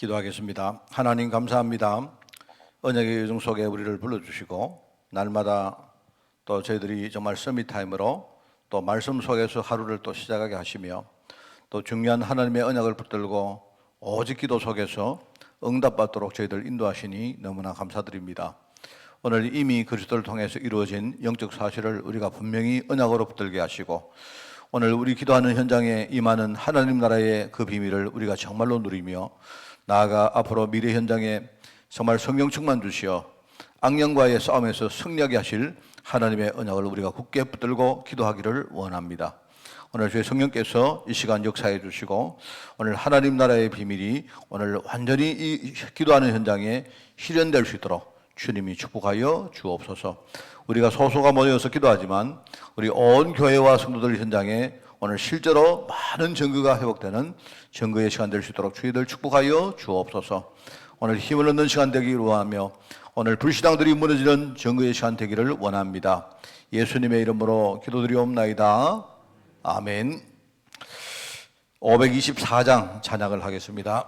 기도하겠습니다. 하나님 감사합니다. 언약의 여정 속에 우리를 불러주시고 날마다 또 저희들이 정말 서밋타임으로 또 말씀 속에서 하루를 또 시작하게 하시며 또 중요한 하나님의 언약을 붙들고 오직 기도 속에서 응답받도록 저희들 인도하시니 너무나 감사드립니다. 오늘 이미 그리스도를 통해서 이루어진 영적 사실을 우리가 분명히 언약으로 붙들게 하시고 오늘 우리 기도하는 현장에 임하는 하나님 나라의 그 비밀을 우리가 정말로 누리며 나아가 앞으로 미래 현장에 정말 성령 충만 주시어 악령과의 싸움에서 승리하게 하실 하나님의 언약을 우리가 굳게 붙들고 기도하기를 원합니다. 오늘 주의 성령께서 이 시간 역사해 주시고 오늘 하나님 나라의 비밀이 오늘 완전히 이 기도하는 현장에 실현될 수 있도록 주님이 축복하여 주옵소서. 우리가 소소가 모여서 기도하지만 우리 온 교회와 성도들 현장에 오늘 실제로 많은 증거가 회복되는 증거의 시간 될 수 있도록 주의들 축복하여 주옵소서. 오늘 힘을 얻는 시간 되기를 원하며 오늘 불신앙들이 무너지는 증거의 시간 되기를 원합니다. 예수님의 이름으로 기도드리옵나이다. 아멘. 524장 찬양을 하겠습니다.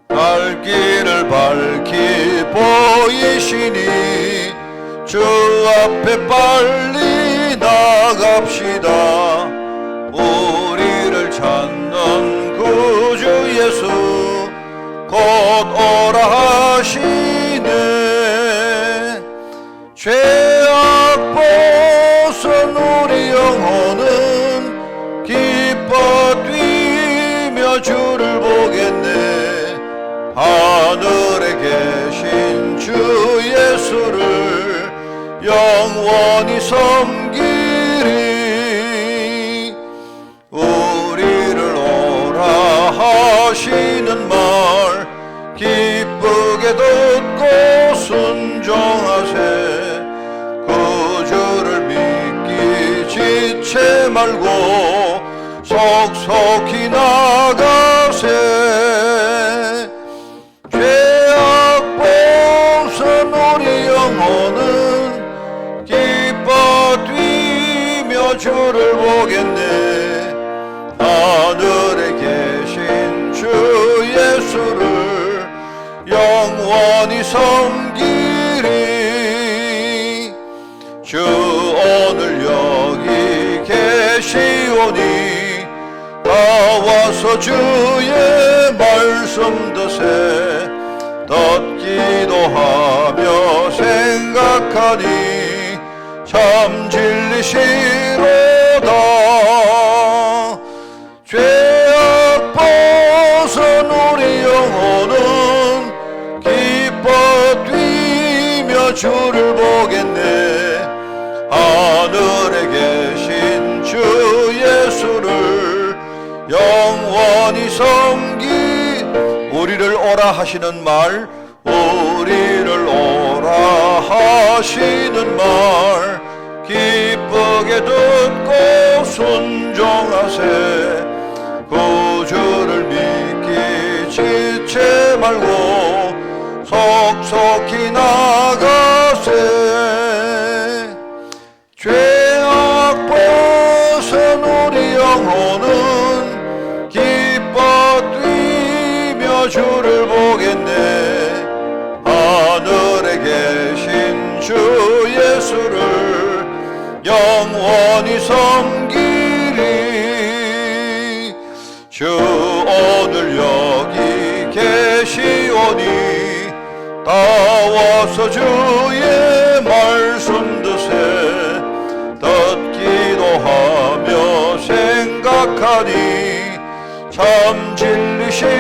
갈 길을 밝히 보이시니 주 앞에 빨리 나갑시다. 우리를 찾는 구주 예수 곧 오라 하시네. 죄악 벗은 우리 영혼은 기뻐 뛰며 주를 보겠네. 하늘에 계신 주 예수를 영원히 섬기리. 우리를 오라 하시는 말 기쁘게 듣고 순종하세. 구주를 믿기 지체 말고 속속히 나가세. 죄악 벗은 우리 영혼은 기뻐 뛰며 주를 보겠네. 하늘에 계신 주 예수를 영원히 섬기리. 주 오늘 여기 계시오니 나와서 주의 말씀 드세. 듣기도 하며 생각하니 참 진리시로다. 죄악 벗은 우리 영혼은 기뻐 뛰며 주를 보겠네. 하늘에 계신 주 예수를 영원히 섬기. 우리를 오라 하시는 말, 우리를 오라 하시는 말 기쁘게 듣고 순종하세. 구주를 믿기 지체 말고 속속히 나가세. 죄악 벗은 우리 영혼은 기뻐 뛰며 주를 보겠네. 하늘에 계신 주 예수를 영원히 섬기리. 주 오늘 여기 계시오니 나와서 주의 말씀 드세. 듣기도 하며 생각하니 참 진리시로다.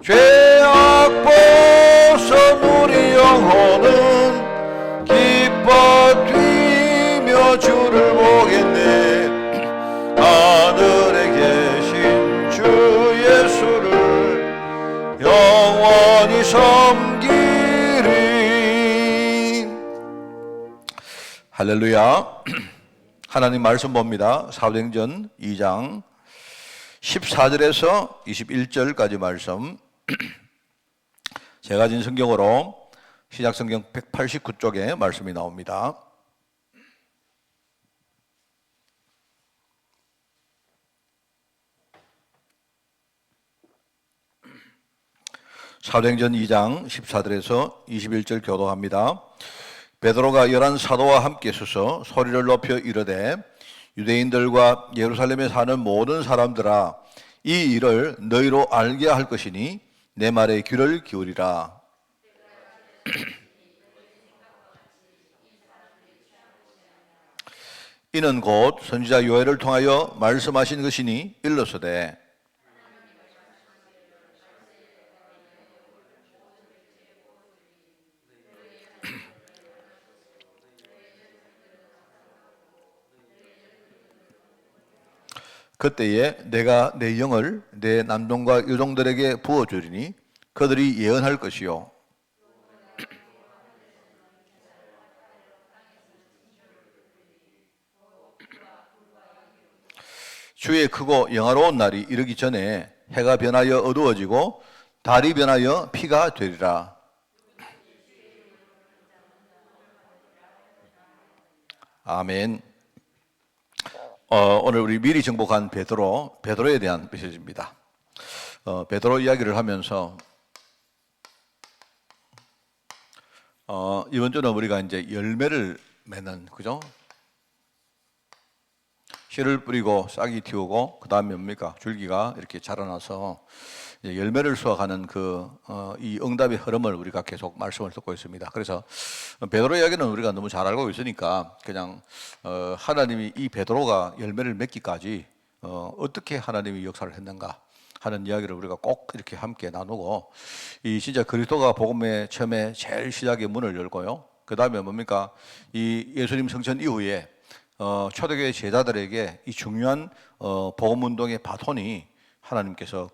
죄악 벗은 우리 영혼은 기뻐 뛰며 주를 보겠네. 하늘에 계신 주 예수를 영원히 섬기리. 할렐루야. 하나님 말씀 봅니다. 사도행전 2장 14절에서 21절까지 말씀, 제가 진 성경으로 신약성경 189쪽에 말씀이 나옵니다. 사도행전 2장 14절에서 21절 교독합니다. 베드로가 11 사도와 함께 서서 소리를 높여 이르되 유대인들과 예루살렘에 사는 모든 사람들아, 이 일을 너희로 알게 할 것이니 내 말에 귀를 기울이라. 이는 곧 선지자 요엘을 통하여 말씀하신 것이니 일러서되 그때에 내가 내 영을 내 남종과 여종들에게 부어주리니 그들이 예언할 것이요 주의 크고 영화로운 날이 이르기 전에 해가 변하여 어두워지고 달이 변하여 피가 되리라. 아멘. 오늘 우리 미리 정복한 베드로에 대한 메시지입니다. 베드로 이야기를 하면서 이번 주는 우리가 이제 열매를 맺는, 그죠? 씨를 뿌리고 싹이 틔우고 그 다음에 뭡니까? 줄기가 이렇게 자라나서 이제 열매를 수확하는 이 응답의 흐름을 우리가 계속 말씀을 듣고 있습니다. 그래서 베드로 이야기는 우리가 너무 잘 알고 있으니까 그냥 하나님이 이 베드로가 열매를 맺기까지 어떻게 하나님이 역사를 했는가 하는 이야기를 우리가 꼭 이렇게 함께 나누고, 이 진짜 그리스도가 복음의 처음에 제일 시작의 문을 열고요. 그 다음에 뭡니까? 이 예수님 성천 이후에 초대교회 제자들에게 이 중요한 복음 운동의 바톤이 하나님께서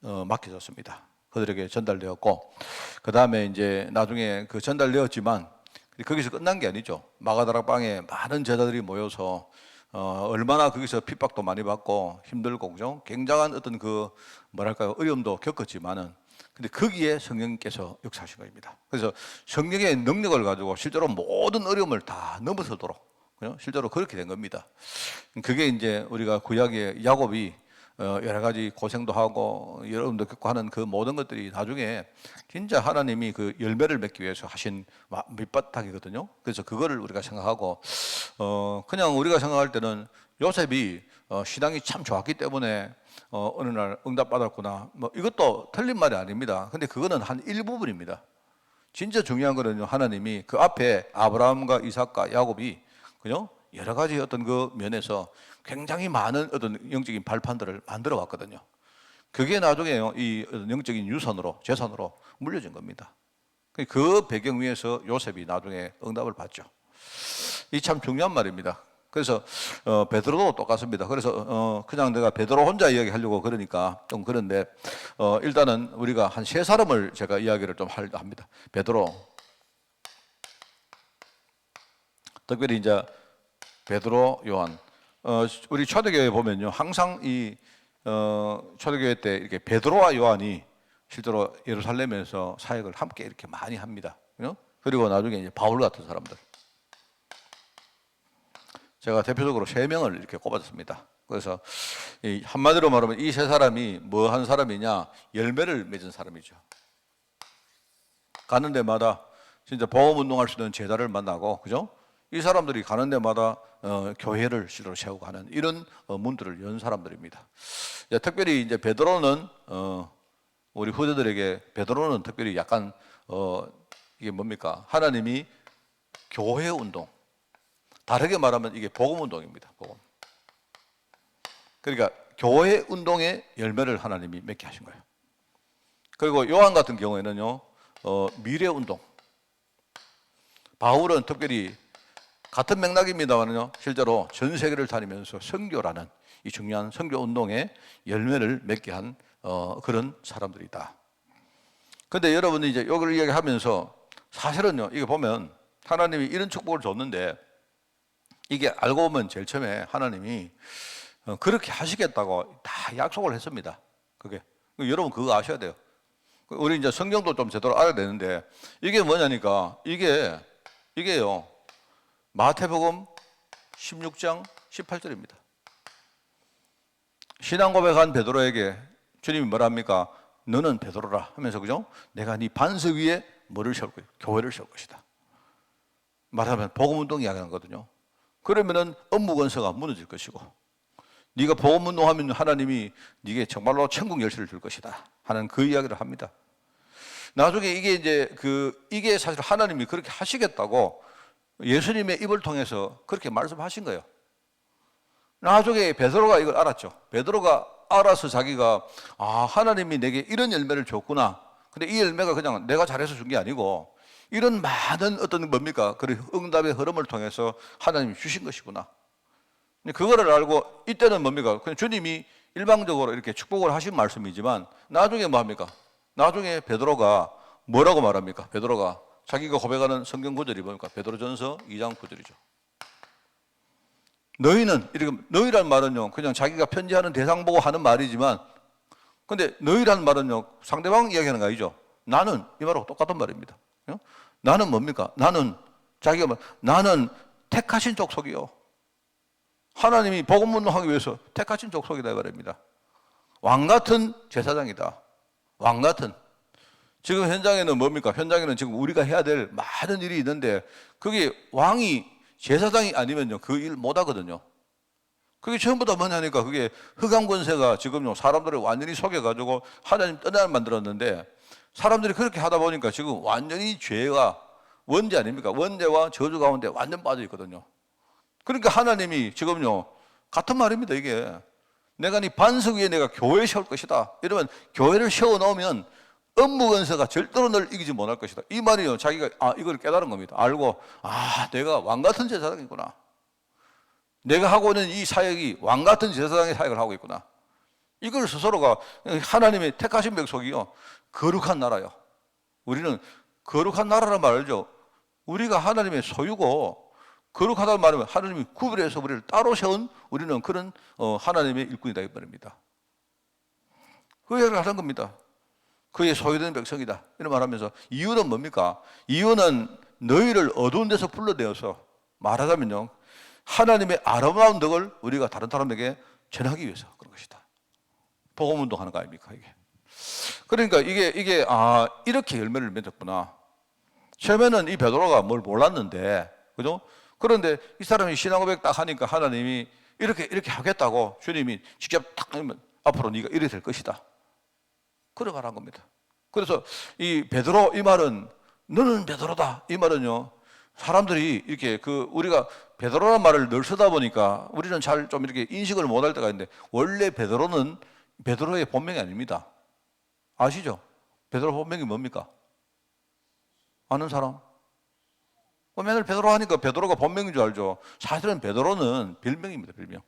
맡겨졌습니다. 그들에게 전달되었고, 그 다음에 이제 나중에 그 전달되었지만 거기서 끝난 게 아니죠. 마가다락방에 많은 제자들이 모여서 얼마나 거기서 핍박도 많이 받고 힘들고, 그죠? 굉장한 어떤 어려움도 겪었지만은, 근데 거기에 성령께서 역사하신 겁니다. 그래서 성령의 능력을 가지고 실제로 모든 어려움을 다 넘어서도록, 실제로 그렇게 된 겁니다. 그게 이제 우리가 구약의 야곱이 여러 가지 고생도 하고 여러분도 겪고 하는 그 모든 것들이 나중에 진짜 하나님이 그 열매를 맺기 위해서 하신 밑바탕이거든요. 그래서 그거를 우리가 생각하고, 그냥 우리가 생각할 때는 요셉이 신앙이 참 좋았기 때문에 어느 날 응답받았구나, 이것도 틀린 말이 아닙니다. 근데 그거는 한 일부분입니다. 진짜 중요한 거는요, 하나님이 그 앞에 아브라함과 이삭과 야곱이, 그죠? 여러 가지 어떤 그 면에서 굉장히 많은 어떤 영적인 발판들을 만들어 왔거든요. 그게 나중에 이 영적인 유산으로, 재산으로 물려진 겁니다. 그 배경 위에서 요셉이 나중에 응답을 받죠. 이 참 중요한 말입니다. 그래서 베드로도 똑같습니다. 그래서 그냥 내가 베드로 혼자 이야기하려고 그러니까 좀 그런데, 일단은 우리가 한 세 사람을 제가 이야기를 좀 합니다. 베드로, 특별히 이제 베드로, 요한. 우리 초대교회 보면요, 항상 이 초대교회 때 이렇게 베드로와 요한이 실제로 예루살렘에서 사역을 함께 이렇게 많이 합니다. 그리고 나중에 이제 바울 같은 사람들. 제가 대표적으로 3명을 이렇게 꼽았습니다. 그래서 한마디로 말하면 이 세 사람이 뭐 한 사람이냐? 열매를 맺은 사람이죠. 가는 데마다 진짜 복음 운동할 수 있는 제자를 만나고, 그죠? 이 사람들이 가는 데마다 교회를 실로 세우고 하는 이런 문들을 연 사람들입니다. 특별히 이제 베드로는 우리 후대들에게 베드로는 특별히 약간 이게 뭡니까? 하나님이 교회 운동, 다르게 말하면 이게 복음 운동입니다. 복음. 그러니까 교회 운동의 열매를 하나님이 맺게 하신 거예요. 그리고 요한 같은 경우에는요, 미래 운동. 바울은 특별히 같은 맥락입니다만요, 실제로 전 세계를 다니면서 선교라는 이 중요한 선교 운동의 열매를 맺게 한 그런 사람들이다. 근데 여러분이 이제 이걸 이야기하면서 사실은요, 이게 보면 하나님이 이런 축복을 줬는데, 이게 알고 보면 제일 처음에 하나님이 그렇게 하시겠다고 다 약속을 했습니다. 그게 여러분 그거 아셔야 돼요. 우리 이제 성경도 좀 제대로 알아야 되는데 이게 뭐냐니까 이게요 마태복음 16장 18절입니다. 신앙 고백한 베드로에게 주님이 뭐라 합니까? 너는 베드로라 하면서 그죠? 내가 네 반석 위에 뭐를 세울 거야? 교회를 세울 것이다. 말하면 복음운동 이야기하는 거거든요. 그러면은 업무건설가 무너질 것이고 네가 복음운동하면 하나님이 네게 정말로 천국 열쇠를 줄 것이다 하는 그 이야기를 합니다. 나중에 이게 이제 이게 사실 하나님이 그렇게 하시겠다고 예수님의 입을 통해서 그렇게 말씀하신 거예요. 나중에 베드로가 이걸 알았죠. 베드로가 알아서 자기가 하나님이 내게 이런 열매를 줬구나. 근데 이 열매가 그냥 내가 잘해서 준 게 아니고 이런 많은 어떤 뭡니까? 그 응답의 흐름을 통해서 하나님이 주신 것이구나. 그거를 알고 이때는 뭡니까? 그냥 주님이 일방적으로 이렇게 축복을 하신 말씀이지만 나중에 뭐 합니까? 나중에 베드로가 뭐라고 말합니까? 베드로가 자기가 고백하는 성경 구절이 뭡니까? 베드로전서 2장 9절이죠. 너희는 이렇게 너희란 말은요 그냥 자기가 편지하는 대상 보고 하는 말이지만 근데 너희란 말은요 상대방 이야기하는 거 아니죠. 나는 이 말하고 똑같은 말입니다. 나는 뭡니까? 나는 나는 택하신 족속이요. 하나님이 복음 운동하기 위해서 택하신 족속이다 이 말입니다. 왕 같은 제사장이다. 왕 같은. 지금 현장에는 뭡니까? 현장에는 지금 우리가 해야 될 많은 일이 있는데 그게 왕이 제사장이 아니면요 그 일 못 하거든요. 그게 전부 다 뭐냐니까 그게 흑암 권세가 지금요 사람들을 완전히 속여가지고 하나님 떠나게 만들었는데 사람들이 그렇게 하다 보니까 지금 완전히 죄가 원죄 아닙니까? 원죄와 저주 가운데 완전 빠져 있거든요. 그러니까 하나님이 지금요 같은 말입니다. 이게 내가 네 반석 위에 내가 교회 세울 것이다. 이러면 교회를 세워 놓으면 업무 건설가 절대로 널 이기지 못할 것이다. 이 말이요 자기가 이걸 깨달은 겁니다. 알고 내가 왕 같은 제사장이구나. 내가 하고 있는 이 사역이 왕 같은 제사장의 사역을 하고 있구나. 이걸 스스로가 하나님의 택하신 백성이요 거룩한 나라요. 우리는 거룩한 나라란 말 알죠? 우리가 하나님의 소유고 거룩하다는 말은 하나님이 구별해서 우리를 따로 세운 우리는 그런 하나님의 일꾼이다 이 말입니다. 그 얘기를 하는 겁니다. 그의 소유된 백성이다 이런 말하면서 이유는 뭡니까? 이유는 너희를 어두운 데서 불러내어서 말하자면요 하나님의 아름다운 덕을 우리가 다른 사람에게 전하기 위해서 그런 것이다. 복음 운동하는 거 아닙니까 이게? 그러니까 이게 이렇게 열매를 맺었구나. 처음에는 이 베드로가 뭘 몰랐는데 그죠? 그런데 이 사람이 신앙 고백 딱 하니까 하나님이 이렇게 하겠다고 주님이 직접 딱 하면 앞으로 네가 이래 될 것이다. 그래 말한 겁니다. 그래서 이 베드로 이 말은 너는 베드로다 이 말은요 사람들이 이렇게 우리가 베드로라는 말을 늘 쓰다 보니까 우리는 잘 좀 이렇게 인식을 못할 때가 있는데 원래 베드로는 베드로의 본명이 아닙니다. 아시죠? 베드로 본명이 뭡니까? 아는 사람? 맨날 베드로 하니까 베드로가 본명인 줄 알죠. 사실은 베드로는 별명입니다. 별명.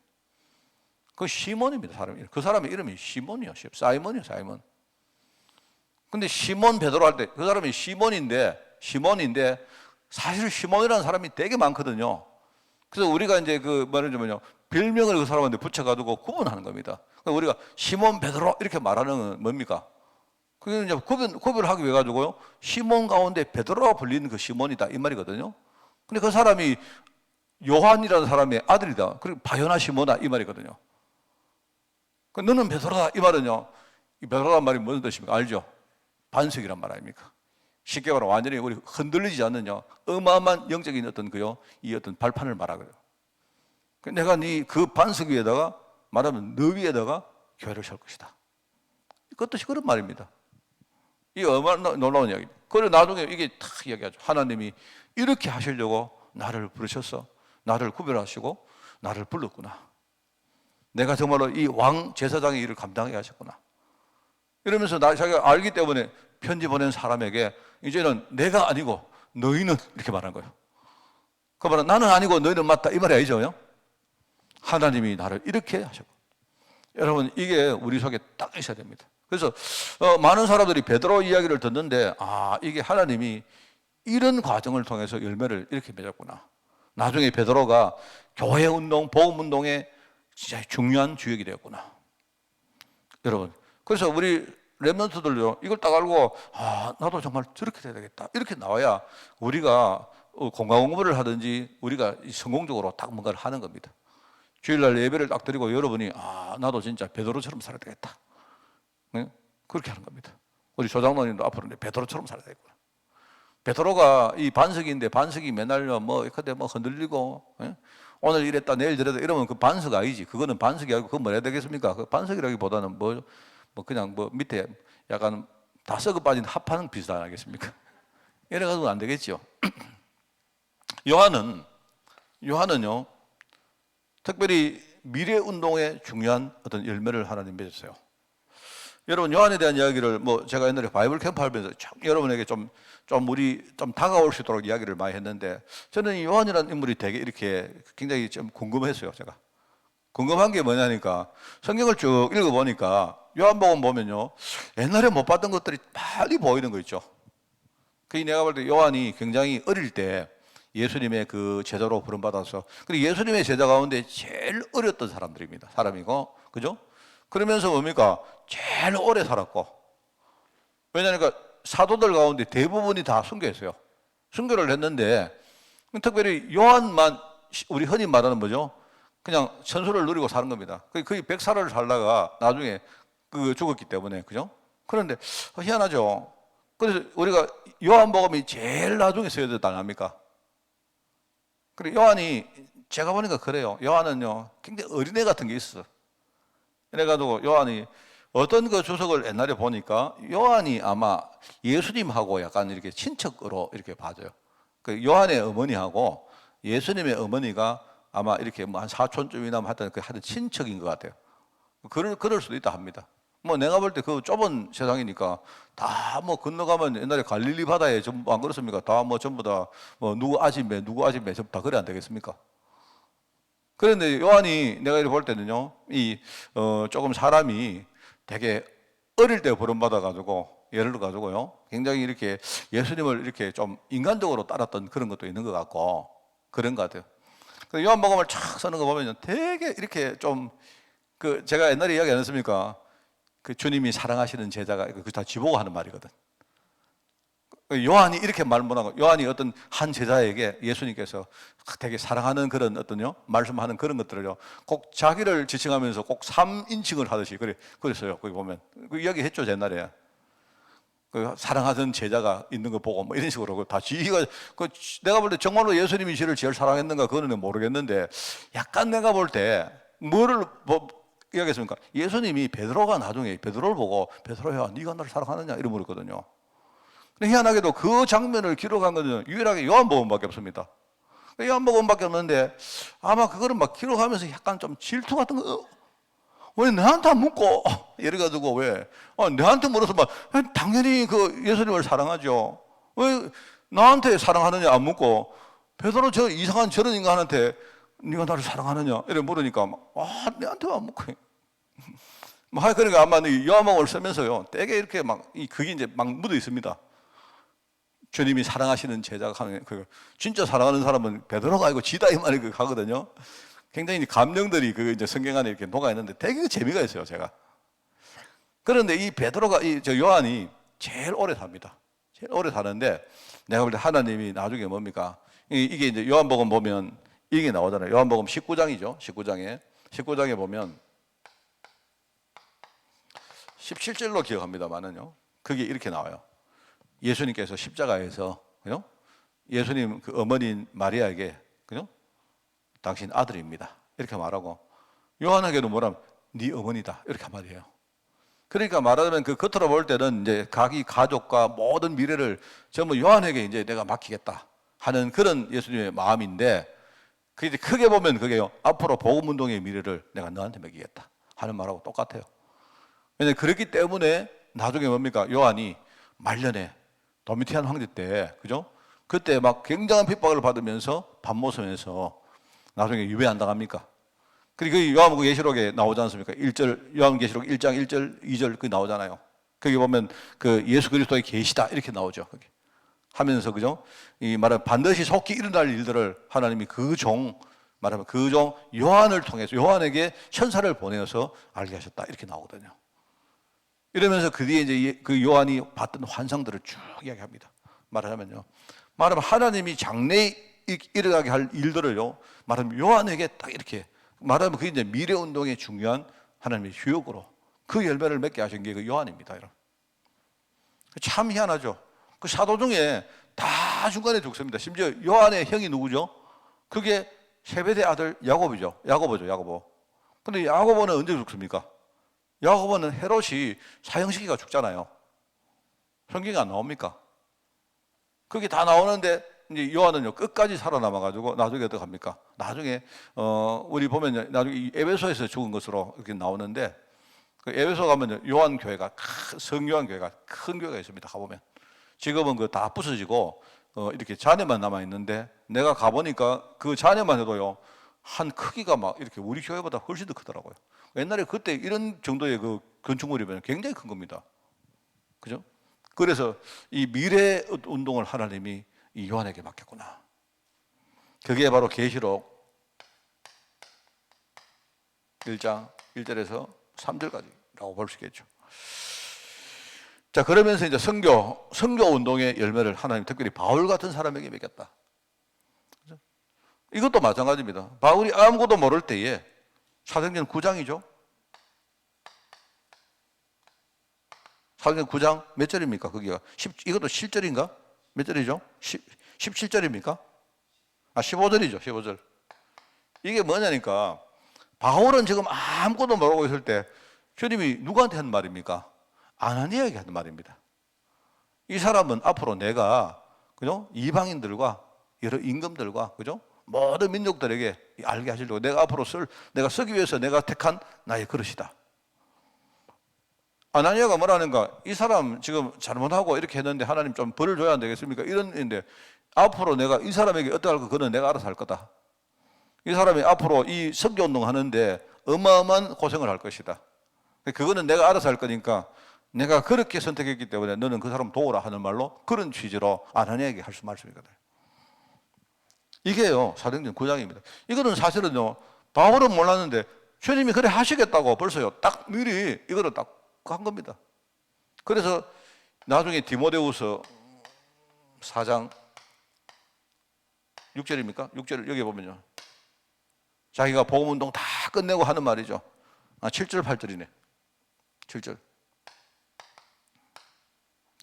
그 시몬입니다. 사람이. 그 사람의 이름이 시몬이요. 사이먼이요. 사이먼. 근데 시몬 베드로 할 때 그 사람이 시몬인데 사실 시몬이라는 사람이 되게 많거든요. 그래서 우리가 이제 말하자면요 별명을 그 사람한테 붙여가지고 구분하는 겁니다. 그러니까 우리가 시몬 베드로 이렇게 말하는 건 뭡니까? 그게 이제 구별을 하기 위해 가지고요 시몬 가운데 베드로가 불리는 그 시몬이다 이 말이거든요. 근데 그 사람이 요한이라는 사람의 아들이다. 그리고 바요나 시몬아 이 말이거든요. 너는 베드로다 이 말은요 이 베드로란 말이 무슨 뜻입니까? 알죠? 반석이란 말 아닙니까? 쉽게 말하면 완전히 우리 흔들리지 않느냐 어마어마한 영적인 이 어떤 발판을 말하거든요. 내가 네 그 반석 위에다가 말하면 너 위에다가 교회를 세울 것이다. 그 뜻이 그런 말입니다. 이 얼마나 놀라운 이야기입니다. 그리고 나중에 이게 다 이야기하죠. 하나님이 이렇게 하시려고 나를 부르셔서 나를 구별하시고 나를 불렀구나. 내가 정말로 이 왕 제사장의 일을 감당하게 하셨구나. 이러면서 자기가 알기 때문에 편지 보낸 사람에게 이제는 내가 아니고 너희는 이렇게 말한 거예요. 그 말은 나는 아니고 너희는 맞다 이 말이 아니죠. 하나님이 나를 이렇게 하셨고 여러분 이게 우리 속에 딱 있어야 됩니다. 그래서 많은 사람들이 베드로 이야기를 듣는데 이게 하나님이 이런 과정을 통해서 열매를 이렇게 맺었구나. 나중에 베드로가 교회 운동, 복음 운동의 진짜 중요한 주역이 되었구나. 여러분. 그래서 우리 랩런트들요, 이걸 딱 알고, 나도 정말 저렇게 돼야 되겠다. 이렇게 나와야 우리가 공강 공부를 하든지 우리가 성공적으로 딱 뭔가를 하는 겁니다. 주일날 예배를 딱 드리고 여러분이, 나도 진짜 베드로처럼 살아야 되겠다. 네? 그렇게 하는 겁니다. 우리 조장로님도 앞으로 베드로처럼 살아야 되겠구나. 베드로가 이 반석인데 반석이 매날려 그때 흔들리고, 예? 오늘 이랬다 내일 저랬다 이러면 그 반석 아니지. 그거는 반석이 아니고 그건 뭐라 해야 되겠습니까? 그 반석이라기보다는 그냥 밑에 약간 다 썩어 빠진 합판 비슷하지 않겠습니까? 이래가지고 안 되겠죠. 요한은요, 특별히 미래 운동의 중요한 어떤 열매를 하나님 맺었어요. 여러분, 요한에 대한 이야기를 제가 옛날에 바이블 캠프 하면서 여러분에게 좀 다가올 수 있도록 이야기를 많이 했는데, 저는 이 요한이라는 인물이 되게 이렇게 굉장히 좀 궁금했어요, 제가. 궁금한 게 뭐냐니까, 성경을 쭉 읽어보니까, 요한복음 보면요, 옛날에 못 봤던 것들이 많이 보이는 거 있죠. 내가 볼 때 요한이 굉장히 어릴 때 예수님의 그 제자로 부름받아서, 그리고 예수님의 제자 가운데 제일 어렸던 사람이고, 그죠? 그러면서 뭡니까? 제일 오래 살았고. 왜냐하니까 사도들 가운데 대부분이 다 순교했어요. 순교를 했는데, 특별히 요한만 우리 흔히 말하는 뭐죠? 그냥 천수를 누리고 사는 겁니다. 거의 100살을 살다가 나중에 죽었기 때문에, 그죠? 그런데 희한하죠. 그래서 우리가 요한복음이 제일 나중에 쓰여졌다 안 합니까? 그리고 요한이 제가 보니까 그래요. 요한은요, 굉장히 어린애 같은 게 있어. 그래가지고 요한이 어떤 그 주석을 옛날에 보니까 요한이 아마 예수님하고 약간 이렇게 친척으로 이렇게 봐줘요. 그 요한의 어머니하고 예수님의 어머니가 아마 이렇게 한 사촌쯤이나 하여튼 친척인 것 같아요. 그럴 수도 있다 합니다. 내가 볼 때 그 좁은 세상이니까 다 건너가면 옛날에 갈릴리 바다에 전부 안 그렇습니까? 다 전부 다 누구 아집매 전부 다 그래 안 되겠습니까? 그런데 요한이 내가 이렇게 볼 때는요, 조금 사람이 되게 어릴 때 버림받아가지고, 예를 들어가지고요, 굉장히 이렇게 예수님을 이렇게 좀 인간적으로 따랐던 그런 것도 있는 것 같고, 그런 것 같아요. 요한복음을 쫙 쓰는 거 보면 되게 이렇게 제가 옛날에 이야기 안 했습니까? 주님이 사랑하시는 제자가, 다 지보고 하는 말이거든. 요한이 이렇게 말 못하고, 요한이 어떤 한 제자에게 예수님께서 되게 사랑하는 그런 말씀하는 그런 것들을요, 꼭 자기를 지칭하면서 꼭 3인칭을 하듯이 그랬어요. 거기 보면. 그 이야기 했죠, 옛날에. 사랑하던 제자가 있는 거 보고 이런 식으로 다 지희가, 내가 볼 때 정말로 예수님이 저를 제일 사랑했는가 그거는 모르겠는데, 약간 내가 볼 때 뭐를 이야기했습니까? 예수님이 베드로가 나중에 베드로를 보고, 베드로야 네가 나를 사랑하느냐 이런 물었거든요. 근데 희한하게도 그 장면을 기록한 것은 유일하게 요한복음밖에 없습니다. 요한복음밖에 없는데, 아마 그거를 기록하면서 약간 좀 질투 같은 거, 왜 내한테 안 묻고 이래가지고, 왜 내한테 물어서 당연히 예수님을 사랑하죠. 왜 나한테 사랑하느냐 안 묻고, 베드로 저 이상한 저런 인간한테 네가 나를 사랑하느냐 이래 물으니까 내한테 안 묻고. 그러니까 아마 요한복음을 쓰면서요, 되게 이렇게 그게 이제 묻어 있습니다. 주님이 사랑하시는 제자가 하는, 진짜 사랑하는 사람은 베드로가 아니고 지다 이 말이 하거든요. 굉장히 감정들이 이제 성경 안에 이렇게 녹아 있는데 되게 재미가 있어요, 제가. 그런데 이 베드로가, 요한이 제일 오래 삽니다. 제일 오래 사는데, 내가 볼 때 하나님이 나중에 뭡니까? 이게 이제 요한복음 보면 이게 나오잖아요. 요한복음 19장이죠. 19장에 보면 17절로 기억합니다만은요, 그게 이렇게 나와요. 예수님께서 십자가에서, 그죠? 예수님 그 어머니인 마리아에게, 그죠? 당신 아들입니다. 이렇게 말하고, 요한에게도 뭐라면 네 어머니다. 이렇게 한마디해요. 그러니까 말하자면 겉으로 볼 때는 이제 자기 가족과 모든 미래를 전부 요한에게 이제 내가 맡기겠다 하는 그런 예수님의 마음인데, 그게 크게 보면 그게요, 앞으로 복음 운동의 미래를 내가 너한테 맡기겠다 하는 말하고 똑같아요. 왜냐하면 그렇기 때문에 나중에 뭡니까? 요한이 말년에 도미티안 황제 때, 그죠? 그때 굉장한 핍박을 받으면서 밤모섬에서 나중에 유배 안 당합니까? 그리고 요한계시록에 나오지 않습니까? 1절, 요한계시록 1장 1절, 2절 그 나오잖아요. 거기 보면 예수 그리스도의 계시다 이렇게 나오죠. 거기 하면서, 그죠? 이 말은 반드시 속히 일어날 일들을 하나님이 말하면 요한을 통해서 요한에게 천사를 보내어서 알게 하셨다 이렇게 나오거든요. 이러면서 그 뒤에 이제 그 요한이 봤던 환상들을 쭉 이야기합니다. 말하자면요. 말하면 하나님이 장래에 일어나게 할 일들을요. 말하면 요한에게 딱 이렇게 말하면 그게 이제 미래 운동의 중요한 하나님의 주역으로 그 열매를 맺게 하신 게 그 요한입니다. 여러분. 참 희한하죠. 그 사도 중에 다 중간에 죽습니다. 심지어 요한의 형이 누구죠? 그게 세베대 아들 야고보죠. 야고보. 근데 야고보는 언제 죽습니까? 야고보는 헤롯이 사형시키가 죽잖아요. 성경에 안 나옵니까? 그게 다 나오는데 이제 요한은요 끝까지 살아남아가지고 나중에 어떻게 합니까? 나중에 우리 보면 나중에 에베소에서 죽은 것으로 이렇게 나오는데 그 에베소 가면 요한 교회가 성요한 교회가 큰 교회가 있습니다. 가보면 지금은 그 다 부서지고 이렇게 잔해만 남아 있는데 내가 가보니까 그 잔해만 해도요 한 크기가 막 이렇게 우리 교회보다 훨씬 더 크더라고요. 옛날에 그때 이런 정도의 그 건축물이면 굉장히 큰 겁니다. 그죠? 그래서 이 미래 운동을 하나님이 이 요한에게 맡겼구나. 그게 바로 계시록 1장 1절에서 3절까지라고 볼 수 있겠죠. 자, 그러면서 이제 선교 운동의 열매를 하나님 특별히 바울 같은 사람에게 맡겼다. 그죠? 이것도 마찬가지입니다. 바울이 아무것도 모를 때에 사도행전 9장이죠. 사도행전 9장 몇 절입니까? 거기가 이것도 7절인가? 몇 절이죠? 17절입니까? 15절이죠. 15절. 이게 뭐냐니까 바울은 지금 아무것도 모르고 있을 때 주님이 누구한테 한 말입니까? 아나니아에게 한 말입니다. 이 사람은 앞으로 내가 그죠? 이방인들과 여러 임금들과 그죠? 모든 민족들에게 알게 하시려고 내가 앞으로 내가 쓰기 위해서 내가 택한 나의 그릇이다. 아나니아가 뭐라는가? 이 사람 지금 잘못하고 이렇게 했는데 하나님 좀 벌을 줘야 안 되겠습니까? 이런데 앞으로 내가 이 사람에게 어떻게 할까? 그거는 내가 알아서 할 거다. 이 사람이 앞으로 이 선교운동 하는데 어마어마한 고생을 할 것이다. 그거는 내가 알아서 할 거니까 내가 그렇게 선택했기 때문에 너는 그 사람 도우라 하는 말로 그런 취지로 아나니아에게 할 수 말씀이거든. 이게요 사도행전 9장입니다. 이거는 사실은요 바울은 몰랐는데 주님이 그래 하시겠다고 벌써요 딱 미리 이거를 딱 한 겁니다. 그래서 나중에 디모데후서 4장 6절입니까? 6절 여기 보면요 자기가 복음운동 다 끝내고 하는 말이죠. 7절 8절이네. 7절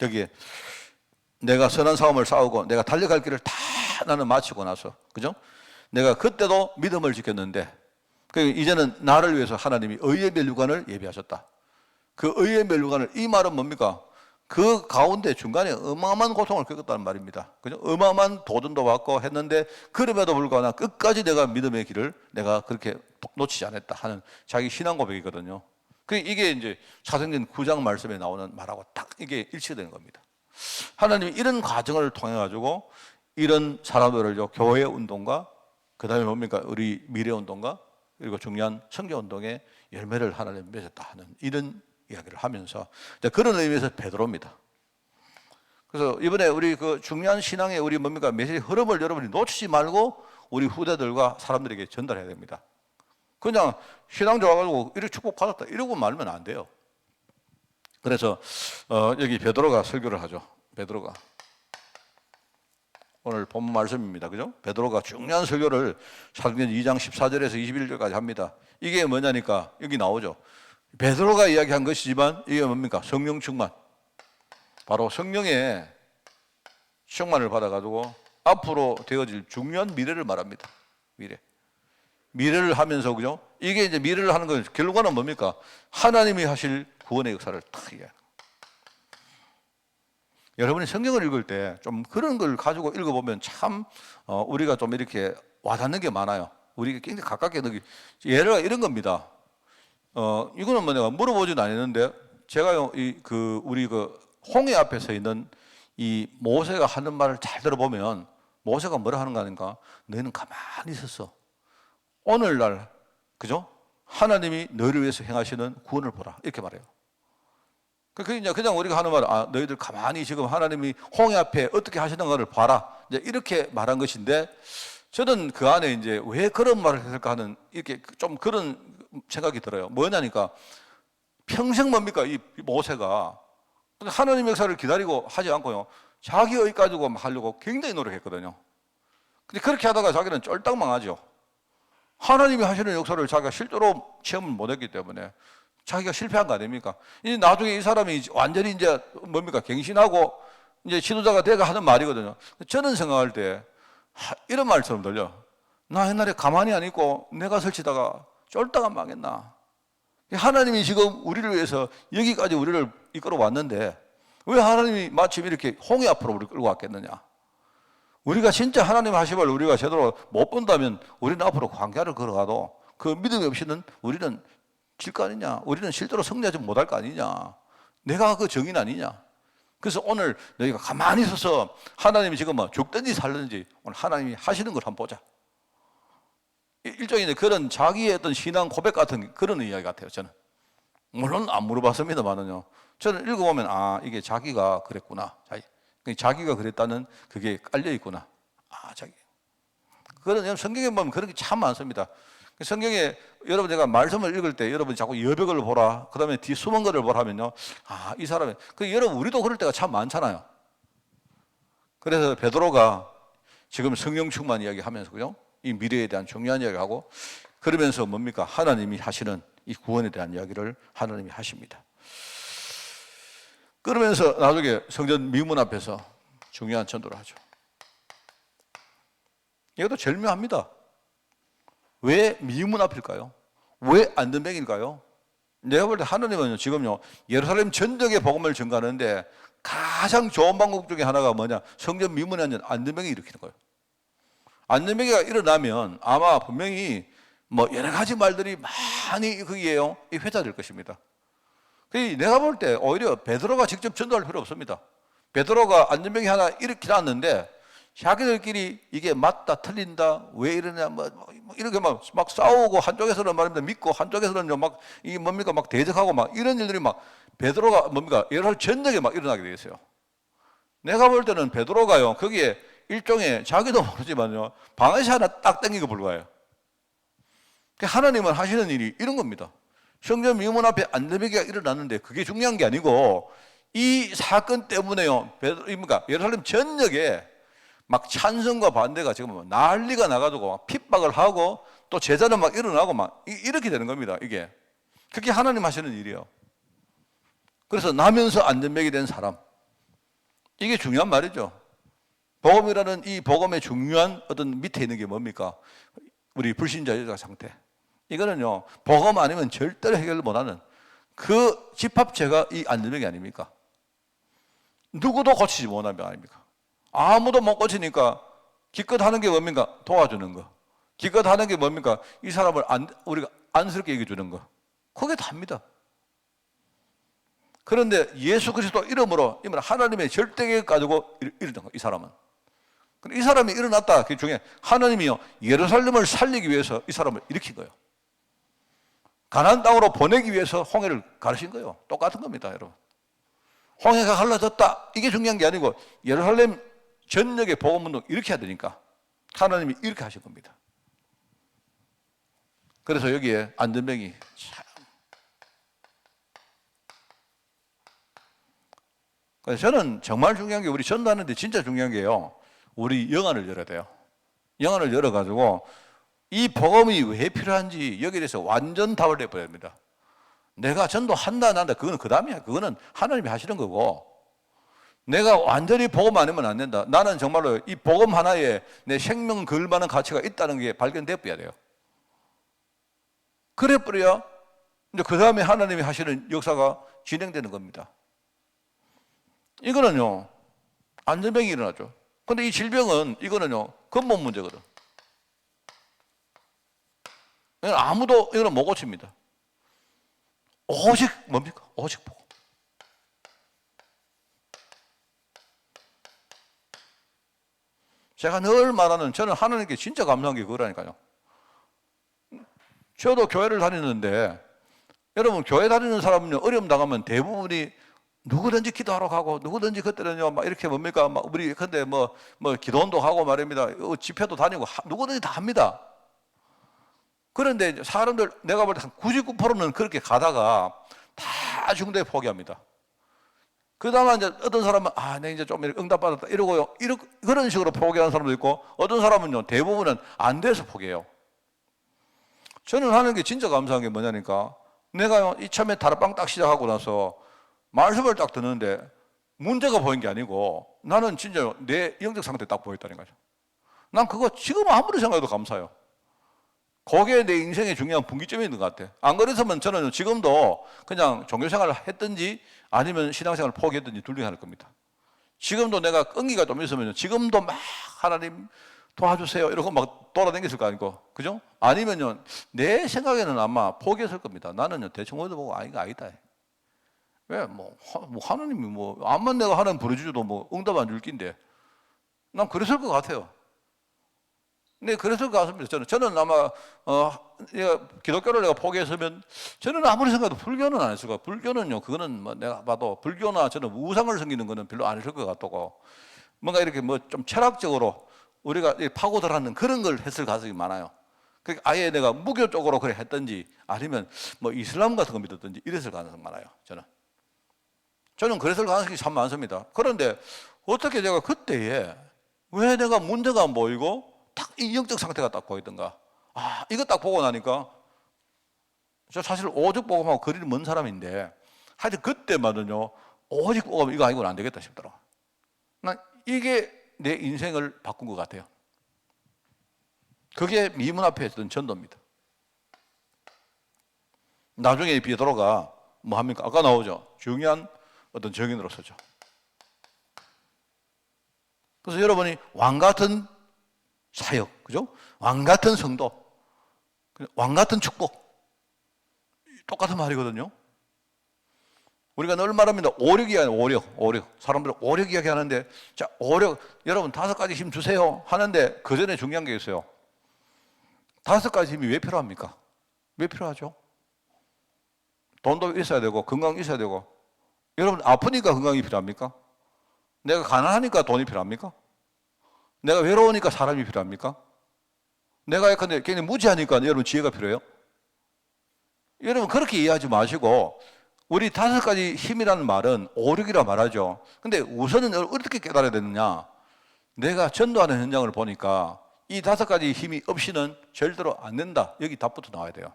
여기에 내가 선한 싸움을 싸우고 내가 달려갈 길을 다 나는 마치고 나서 그죠? 내가 그때도 믿음을 지켰는데 이제는 나를 위해서 하나님이 의의 멸류관을 예비하셨다. 그 의의 멸류관을 이 말은 뭡니까? 그 가운데 중간에 어마어마한 고통을 겪었다는 말입니다. 그죠? 어마어마한 도전도 받고 했는데 그럼에도 불구하고 끝까지 내가 믿음의 길을 내가 그렇게 놓치지 않았다 하는 자기 신앙 고백이거든요. 이게 이제 사도행전 9장 말씀에 나오는 말하고 딱 이게 일치되는 겁니다. 하나님이 이런 과정을 통해 가지고 이런 사람들을요 교회 운동과 그 다음에 뭡니까 우리 미래 운동과 그리고 중요한 선교 운동의 열매를 하나님 맺었다 하는 이런 이야기를 하면서 그런 의미에서 베드로입니다. 그래서 이번에 우리 그 중요한 신앙의 우리 뭡니까 메시지 흐름을 여러분이 놓치지 말고 우리 후대들과 사람들에게 전달해야 됩니다. 그냥 신앙 좋아가지고 이렇게 축복 받았다 이러고 말면 안 돼요. 그래서 여기 베드로가 설교를 하죠. 베드로가 오늘 본문 말씀입니다. 그죠? 베드로가 중요한 설교를 사도행전 2장 14절에서 21절까지 합니다. 이게 뭐냐니까 여기 나오죠. 베드로가 이야기한 것이지만 이게 뭡니까? 성령 충만. 바로 성령의 충만을 받아가지고 앞으로 되어질 중요한 미래를 말합니다. 미래를 하면서 그죠? 이게 이제 미래를 하는 건 결과는 뭡니까? 하나님이 하실 구원의 역사를 딱 이야기해요. 여러분이 성경을 읽을 때 좀 그런 걸 가지고 읽어보면 참 우리가 좀 이렇게 와닿는 게 많아요. 우리가 굉장히 가깝게 예를 이런 겁니다. 이거는 뭐 내가 물어보지는 않았는데 제가 우리 홍해 앞에 서 있는 이 모세가 하는 말을 잘 들어보면 모세가 뭐라 하는가 하니까 너희는 가만히 있었어. 오늘날 그죠? 하나님이 너희를 위해서 행하시는 구원을 보라 이렇게 말해요. 그냥 우리가 하는 말, 너희들 가만히 지금 하나님이 홍해 앞에 어떻게 하시는가를 봐라. 이제 이렇게 말한 것인데, 저는 그 안에 이제 왜 그런 말을 했을까 하는 이렇게 좀 그런 생각이 들어요. 뭐냐니까 평생 뭡니까? 이 모세가. 근데 하나님 역사를 기다리고 하지 않고요. 자기 의 가지고 하려고 굉장히 노력했거든요. 근데 그렇게 하다가 자기는 쫄딱 망하죠. 하나님이 하시는 역사를 자기가 실제로 체험을 못했기 때문에 자기가 실패한 거 아닙니까? 이제 나중에 이 사람이 완전히 이제 뭡니까? 갱신하고 이제 지도자가 돼가 하는 말이거든요. 저는 생각할 때 이런 말처럼 들려. 나 옛날에 가만히 안 있고 내가 설치다가 쫄다가 망했나? 하나님이 지금 우리를 위해서 여기까지 우리를 이끌어 왔는데 왜 하나님이 마침 이렇게 홍해 앞으로 우리를 끌고 왔겠느냐? 우리가 진짜 하나님 하심을 우리가 제대로 못 본다면 우리는 앞으로 광야를 걸어가도 그 믿음이 없이는 우리는 질 거 아니냐? 우리는 실제로 승리하지 못할 거 아니냐? 내가 그 정인 아니냐? 그래서 오늘 너희가 가만히 서서 하나님이 지금 뭐 죽든지 살든지 오늘 하나님이 하시는 걸 한번 보자. 일종의 그런 자기의 어떤 신앙 고백 같은 그런 이야기 같아요, 저는. 물론 안 물어봤습니다만은요. 저는 읽어보면, 이게 자기가 그랬구나. 자기가 그랬다는 그게 깔려있구나. 자기. 그런, 성경에 보면 그런 게 참 많습니다. 성경에 여러분 제가 말씀을 읽을 때 여러분 자꾸 여백을 보라. 그 다음에 뒤 숨은 거를 보라 하면요. 이 사람이. 여러분, 우리도 그럴 때가 참 많잖아요. 그래서 베드로가 지금 성령 충만 이야기 하면서요. 이 미래에 대한 중요한 이야기하고 그러면서 뭡니까? 하나님이 하시는 이 구원에 대한 이야기를 하나님이 하십니다. 그러면서 나중에 성전 미문 앞에서 중요한 전도를 하죠. 이것도 절묘합니다. 왜 미문 앞일까요? 왜 안전뱅일까요? 내가 볼 때 하나님은 지금요 예루살렘 전역에 복음을 전가하는데 가장 좋은 방법 중에 하나가 뭐냐? 성전 미문에 앉은 안전뱅이 일으키는 거예요. 안전뱅이가 일어나면 아마 분명히 뭐 여러 가지 말들이 많이 거기에요 회자될 것입니다. 내가 볼 때 오히려 베드로가 직접 전도할 필요 없습니다. 베드로가 안전뱅이 하나 일으키놨는데 자기들끼리 이게 맞다 틀린다 왜 이러냐 뭐 이렇게 막 싸우고 한쪽에서는 말입니다 믿고 한쪽에서는 막 이게 뭡니까 막 대적하고 막 이런 일들이 막 베드로가 뭡니까 예루살렘 전역에 막 일어나게 되어 있어요. 내가 볼 때는 베드로가요 거기에 일종의 자기도 모르지만요 방아쇠 하나 딱 당기고 불과해요. 하나님은 하시는 일이 이런 겁니다. 성전 미문 앞에 안전뱅이가 일어났는데 그게 중요한 게 아니고 이 사건 때문에요 예루살렘 전역에 막 찬성과 반대가 지금 난리가 나가지고 막 핍박을 하고 또 제자는 막 일어나고 막 이렇게 되는 겁니다. 이게 그게 하나님 하시는 일이에요. 그래서 나면서 안전뱅이 된 사람 이게 중요한 말이죠. 복음이라는 이 복음의 중요한 어떤 밑에 있는 게 뭡니까? 우리 불신자 여자 상태. 이거는요 복음 아니면 절대로 해결 못하는 그 집합체가 이 안전뱅이 아닙니까? 누구도 고치지 못하는 병 아닙니까? 아무도 못 고치니까 기껏 하는 게 뭡니까? 도와주는 거. 기껏 하는 게 뭡니까? 이 사람을 우리가 안쓰럽게 여겨주는 거. 그게 답니다. 그런데 예수 그리스도 이름으로 하나님의 절대계획 가지고 일어난 거, 이 사람은. 이 사람이 일어났다. 그 중에 하나님이요 예루살렘을 살리기 위해서 이 사람을 일으킨 거예요. 가나안 땅으로 보내기 위해서 홍해를 가르친 거예요. 똑같은 겁니다, 여러분. 홍해가 갈라졌다. 이게 중요한 게 아니고 예루살렘 전역의 복음운동 이렇게 해야 되니까 하나님이 이렇게 하신 겁니다. 그래서 여기에 안전뱅이 참. 그래서 저는 정말 중요한 게 우리 전도하는데 진짜 중요한 게요. 우리 영안을 열어야 돼요. 영안을 열어가지고 이 복음이 왜 필요한지 여기에 대해서 완전 답을 내버려야 됩니다. 내가 전도한다 안 한다 그거는 그 다음이야. 그거는 하나님이 하시는 거고 내가 완전히 복음 아니면 안 된다. 나는 정말로 이 복음 하나에 내 생명 걸 만한 가치가 있다는 게 발견돼 버려야 돼요. 그래 버려야 이제 그 다음에 하나님이 하시는 역사가 진행되는 겁니다. 이거는요 안전병이 일어나죠. 근데 이 질병은 이거는요 근본 문제거든. 아무도 이거는 못 고칩니다. 오직 뭡니까? 오직 복음. 제가 늘 말하는 저는 하나님께 진짜 감사한 게 그거라니까요. 저도 교회를 다니는데 여러분 교회 다니는 사람은요 어려움 당하면 대부분이 누구든지 기도하러 가고 누구든지 그때는요 막 이렇게 뭡니까 막 우리 근데 뭐 기도원도 하고 말입니다. 집회도 다니고 누구든지 다 합니다. 그런데 사람들 내가 볼 때 한 99%는 그렇게 가다가 다 다 중도에 포기합니다. 그 다음에 이제 어떤 사람은 내가 이제 좀 응답받았다 이러고요. 그런 식으로 포기하는 사람도 있고, 어떤 사람은요, 대부분은 안 돼서 포기해요. 저는 하는 게 진짜 감사한 게 뭐냐니까, 내가 이참에 다락방 딱 시작하고 나서 말씀을 딱 듣는데 문제가 보인 게 아니고 나는 진짜 내 영적 상태 딱 보였다는 거죠. 난 그거 지금 아무리 생각해도 감사해요. 그게 내 인생의 중요한 분기점이 있는 것 같아. 안 그랬으면 저는 지금도 그냥 종교생활을 했든지 아니면 신앙생활을 포기했든지 둘 중에 하나일 겁니다. 지금도 내가 끈기가 좀 있으면 지금도 막 하나님 도와주세요 이러고 막 돌아다녔을 거 아니고, 그죠? 아니면요, 내 생각에는 아마 포기했을 겁니다. 나는요, 대충 얻어보고 이거 아니다. 왜? 하나님이 암만 내가 하나님 부르주도 응답 안 줄 낀데, 난 그랬을 것 같아요. 네, 그랬을 것 같습니다. 저는 아마, 기독교를 내가 포기했으면, 저는 아무리 생각해도 불교는 안 했을 거예요. 불교는요, 그거는 내가 봐도, 불교나 저는 우상을 섬기는 거는 별로 안 했을 것 같고, 뭔가 이렇게 좀 철학적으로 우리가 파고들어하는 그런 걸 했을 가능성이 많아요. 그러니까 아예 내가 무교 쪽으로 그래 했든지, 아니면 이슬람 같은 거 믿었든지 이랬을 가능성이 많아요, 저는 그랬을 가능성이 참 많습니다. 그런데 어떻게 제가 그때에 왜 내가 문제가 안 보이고 딱 이 영적 상태가 딱 보이던가. 이거 딱 보고 나니까, 저 사실 오직 복음하고 거리는 먼 사람인데, 하여튼 그때만은요, 오직 복음 이거 아니고는 안 되겠다 싶더라고요. 난 이게 내 인생을 바꾼 것 같아요. 그게 미문 앞에 있던 전도입니다. 나중에 베드로가 뭐 합니까? 아까 나오죠. 중요한 어떤 정인으로 서죠. 그래서 여러분이 왕 같은 사역, 그죠? 왕 같은 성도, 왕 같은 축복, 똑같은 말이거든요. 우리가 늘 말합니다. 오력이 아니라 오력. 사람들은 오력 이야기하는데, 자, 오력, 여러분 5가지 힘 주세요 하는데, 그 전에 중요한 게 있어요. 5가지 힘이 왜 필요합니까? 왜 필요하죠? 돈도 있어야 되고, 건강 있어야 되고. 여러분, 아프니까 건강이 필요합니까? 내가 가난하니까 돈이 필요합니까? 내가 외로우니까 사람이 필요합니까? 내가 예컨대 괜히 무지하니까 여러분 지혜가 필요해요? 여러분 그렇게 이해하지 마시고, 우리 5가지 힘이라는 말은 오력이라 말하죠. 근데 우선은 어떻게 깨달아야 되느냐? 내가 전도하는 현장을 보니까 이 5가지 힘이 없이는 절대로 안 된다. 여기 답부터 나와야 돼요.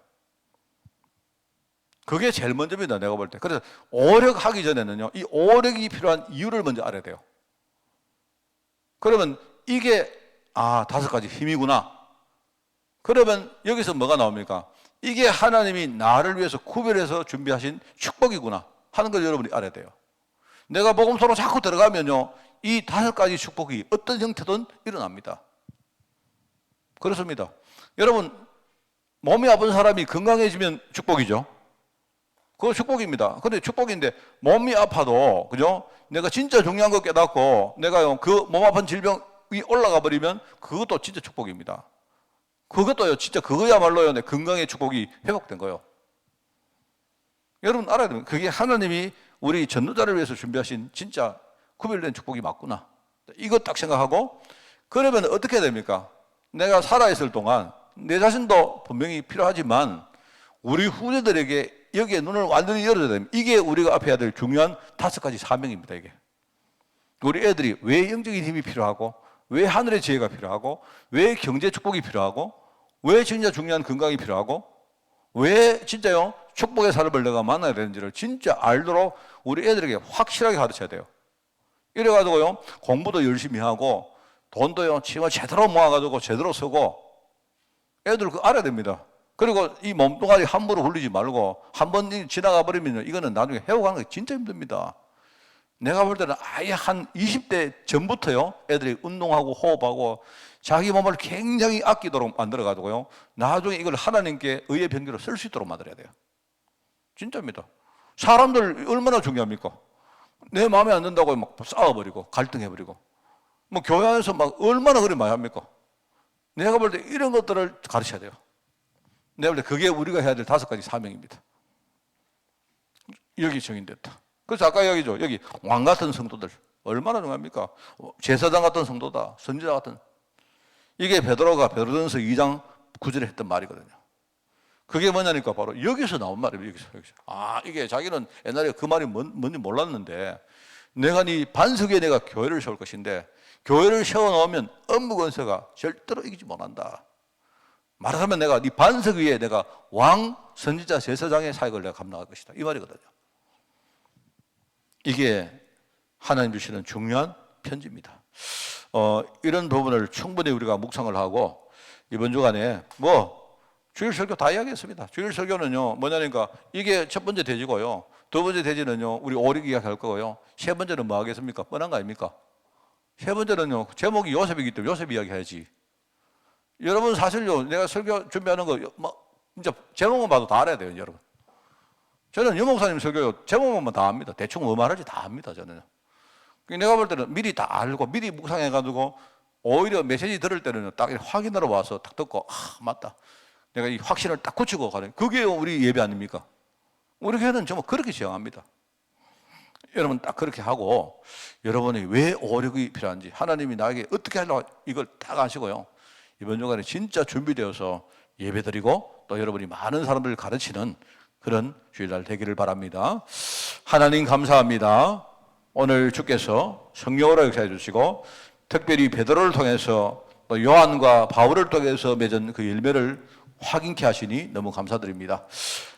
그게 제일 먼저입니다, 내가 볼 때. 그래서 오력하기 전에는요, 이 오력이 필요한 이유를 먼저 알아야 돼요. 그러면 이게 5가지 힘이구나. 그러면 여기서 뭐가 나옵니까? 이게 하나님이 나를 위해서 구별해서 준비하신 축복이구나 하는 걸 여러분이 알아야 돼요. 내가 복음서로 자꾸 들어가면요, 이 5가지 축복이 어떤 형태든 일어납니다. 그렇습니다. 여러분, 몸이 아픈 사람이 건강해지면 축복이죠. 그거 축복입니다. 근데 축복인데 몸이 아파도, 그죠? 내가 진짜 중요한 거 깨닫고 내가 그 몸 아픈 질병이 올라가 버리면 그것도 진짜 축복입니다. 그것도요, 진짜 그거야말로요, 내 건강의 축복이 회복된 거예요. 여러분 알아야 됩니다. 그게 하나님이 우리 전도자를 위해서 준비하신 진짜 구별된 축복이 맞구나. 이거 딱 생각하고, 그러면 어떻게 됩니까? 내가 살아있을 동안 내 자신도 분명히 필요하지만 우리 후대들에게 여기에 눈을 완전히 열어야 됩니다. 이게 우리가 앞에 해야 될 중요한 5가지 사명입니다. 이게 우리 애들이 왜 영적인 힘이 필요하고, 왜 하늘의 지혜가 필요하고, 왜 경제 축복이 필요하고, 왜 진짜 중요한 건강이 필요하고, 왜 진짜요 축복의 삶을 내가 만나야 되는지를 진짜 알도록 우리 애들에게 확실하게 가르쳐야 돼요. 이래가지고요, 공부도 열심히 하고 돈도요 정말 제대로 모아가지고 제대로 쓰고, 애들 그거 알아야 됩니다. 그리고 이 몸뚱아리 함부로 굴리지 말고, 한번 지나가 버리면 이거는 나중에 회복하는 게 진짜 힘듭니다. 내가 볼 때는 아예 한 20대 전부터요, 애들이 운동하고 호흡하고 자기 몸을 굉장히 아끼도록 만들어가지고요, 나중에 이걸 하나님께 의의 병기로 쓸 수 있도록 만들어야 돼요. 진짜입니다. 사람들 얼마나 중요합니까? 내 마음에 안 든다고 막 싸워버리고 갈등해버리고, 교회 안에서 막 얼마나 그리 많이 합니까? 내가 볼 때 이런 것들을 가르쳐야 돼요. 내가 볼 때 그게 우리가 해야 될 5가지 사명입니다. 여기 정인됐다. 그래서 아까 여기죠. 여기 왕 같은 성도들 얼마나 중요합니까? 제사장 같은 성도다, 선지자 같은. 이게 베드로가 베드로전서 2장 9절에 했던 말이거든요. 그게 뭐냐니까 바로 여기서 나온 말이에요. 여기서. 이게 자기는 옛날에 그 말이 뭔지 몰랐는데, 내가 네 반석 위에 내가 교회를 세울 것인데, 교회를 세워놓으면 엄무건서가 절대로 이기지 못한다. 말하자면 내가 네 반석 위에 내가 왕, 선지자, 제사장의 사역을 내가 감당할 것이다. 이 말이거든요. 이게 하나님 주시는 중요한 편지입니다. 이런 부분을 충분히 우리가 묵상을 하고, 이번 주간에 주일 설교 다 이야기했습니다. 주일 설교는요, 뭐냐니까 이게 첫 번째 대지고요. 두 번째 대지는요, 우리 오릭 이야기할 거고요. 세 번째는 뭐 하겠습니까? 뻔한 거 아닙니까? 세 번째는요, 제목이 요셉이기 때문에 요셉 이야기 해야지. 여러분 사실요, 내가 설교 준비하는 거, 진짜 제목만 봐도 다 알아야 돼요, 여러분. 저는 유 목사님 설교 제목만 다 압니다. 대충 뭐 말할지 다 압니다, 저는. 내가 볼 때는 미리 다 알고, 미리 묵상해가지고, 오히려 메시지 들을 때는 딱 확인하러 와서 딱 듣고, 맞다. 내가 이 확신을 딱 굳히고 가는, 그게 우리 예배 아닙니까? 우리 교회는 정말 그렇게 지향합니다. 여러분 딱 그렇게 하고, 여러분이 왜 오력이 필요한지, 하나님이 나에게 어떻게 하려고 이걸 딱 아시고요. 이번 주간에 진짜 준비되어서 예배 드리고, 또 여러분이 많은 사람들을 가르치는 그런 주일날 되기를 바랍니다. 하나님 감사합니다. 오늘 주께서 성령으로 역사해 주시고, 특별히 베드로를 통해서 또 요한과 바울을 통해서 맺은 그 열매를 확인케 하시니 너무 감사드립니다.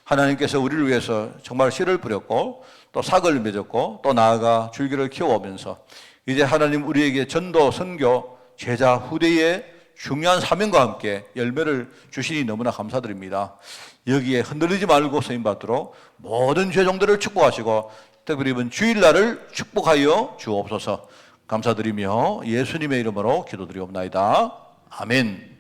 하나님께서 우리를 위해서 정말 씨를 뿌렸고, 또 삭을 맺었고, 또 나아가 줄기를 키워오면서 이제 하나님 우리에게 전도, 선교, 제자, 후대의 중요한 사명과 함께 열매를 주시니 너무나 감사드립니다. 여기에 흔들리지 말고 쓰임받도록 모든 죄종들을 축복하시고, 특별히 이번 주일날을 축복하여 주옵소서. 감사드리며 예수님의 이름으로 기도드리옵나이다. 아멘.